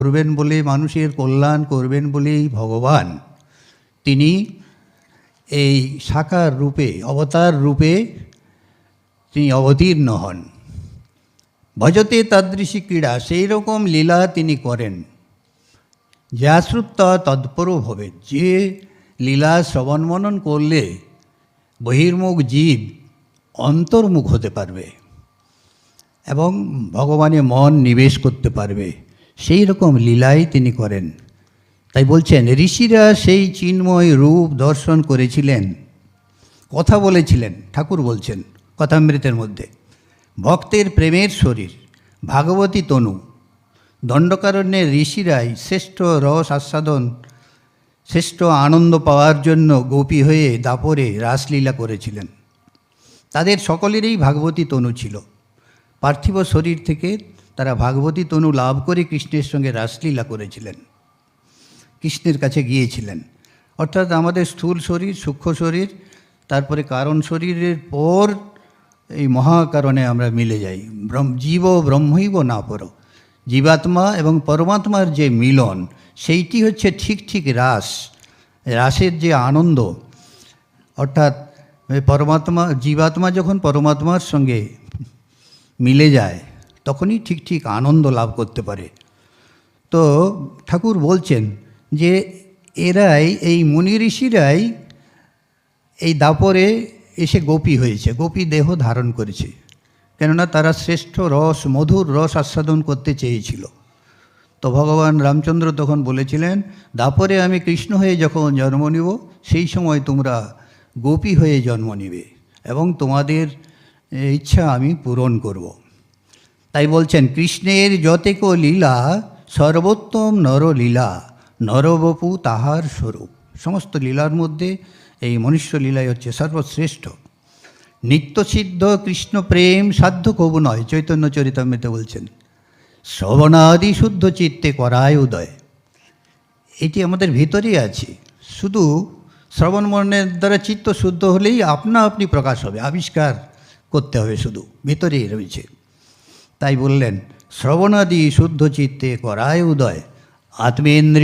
করবেন বলে, মানুষের কল্যাণ করবেন বলেই ভগবান তিনি এই সাকার রূপে, অবতার রূপে তিনি অবতীর্ণ হন। ভজতে তাদৃশী ক্রীড়া, সেই রকম লীলা তিনি করেন। যা শ্রুত্বা তৎপরো ভবে, যে লীলা শ্রবণ মনন করলে বহির্মুখ জীব অন্তর্মুখ হতে পারবে এবং ভগবানে মন নিবেশ করতে পারবে, সেই রকম লীলাই তিনি করেন। তাই বলছেন ঋষিরা সেই চিন্ময় রূপ দর্শন করেছিলেন, কথা বলেছিলেন। ঠাকুর বলছেন কথামৃতের মধ্যে, ভক্তের প্রেমের শরীর ভাগবতী তনু। দণ্ডকারণ্যের ঋষিরাই শ্রেষ্ঠ রস আস্বাদন, শ্রেষ্ঠ আনন্দ পাওয়ার জন্য গোপী হয়ে দাপরে রাসলীলা করেছিলেন। তাদের সকলেরই ভাগবতী তনু ছিল। পার্থিব শরীর থেকে তারা ভাগবতী তনু লাভ করে কৃষ্ণের সঙ্গে রাসলীলা করেছিলেন, কৃষ্ণের কাছে গিয়েছিলেন। অর্থাৎ আমাদের স্থূল শরীর, সূক্ষ্ম শরীর, তারপরে কারণ শরীরের পর এই মহাকারণে আমরা মিলে যাই। জীব ব্রহ্মৈব না পর, জীবাত্মা এবং পরমাত্মার যে মিলন, সেইটি হচ্ছে ঠিক ঠিক রাস। রাসের যে আনন্দ, অর্থাৎ পরমাত্মা, জীবাত্মা যখন পরমাত্মার সঙ্গে মিলে যায় তখনই ঠিক ঠিক আনন্দ লাভ করতে পারে। তো ঠাকুর বলছেন যে এরাই, এই মুনি ঋষিরাই এই দাপরে এসে গোপী হয়েছে, গোপী দেহ ধারণ করেছে। কেননা তারা শ্রেষ্ঠ রস, মধুর রস আস্বাদন করতে চেয়েছিল। তো ভগবান রামচন্দ্র তখন বলেছিলেন, দাপরে আমি কৃষ্ণ হয়ে যখন জন্ম নিব, সেই সময় তোমরা গোপী হয়ে জন্ম নিবে এবং তোমাদের ইচ্ছা আমি পূরণ করব। তাই বলছেন কৃষ্ণের যতেক লীলা সর্বোত্তম নরলীলা, নরবপু তাহার স্বরূপ। সমস্ত লীলার মধ্যে এই মনুষ্য লীলাই হচ্ছে সর্বশ্রেষ্ঠ। নিত্যসিদ্ধ কৃষ্ণ প্রেম সাধ্য কবু নয়, চৈতন্য চরিতামৃতে বলছেন। শ্রবণাদি শুদ্ধ চিত্তে করায় উদয়, এটি আমাদের ভিতরেই আছে। শুধু শ্রবণ মননের দ্বারা চিত্ত শুদ্ধ হলেই আপনা আপনি প্রকাশ হবে, আবিষ্কার করতে হবে, শুধু ভিতরেই রয়েছে। তাই বললেন শ্রবণাদি শুদ্ধ চিত্তে করায় উদয়, আত্মেন্দ্রিয়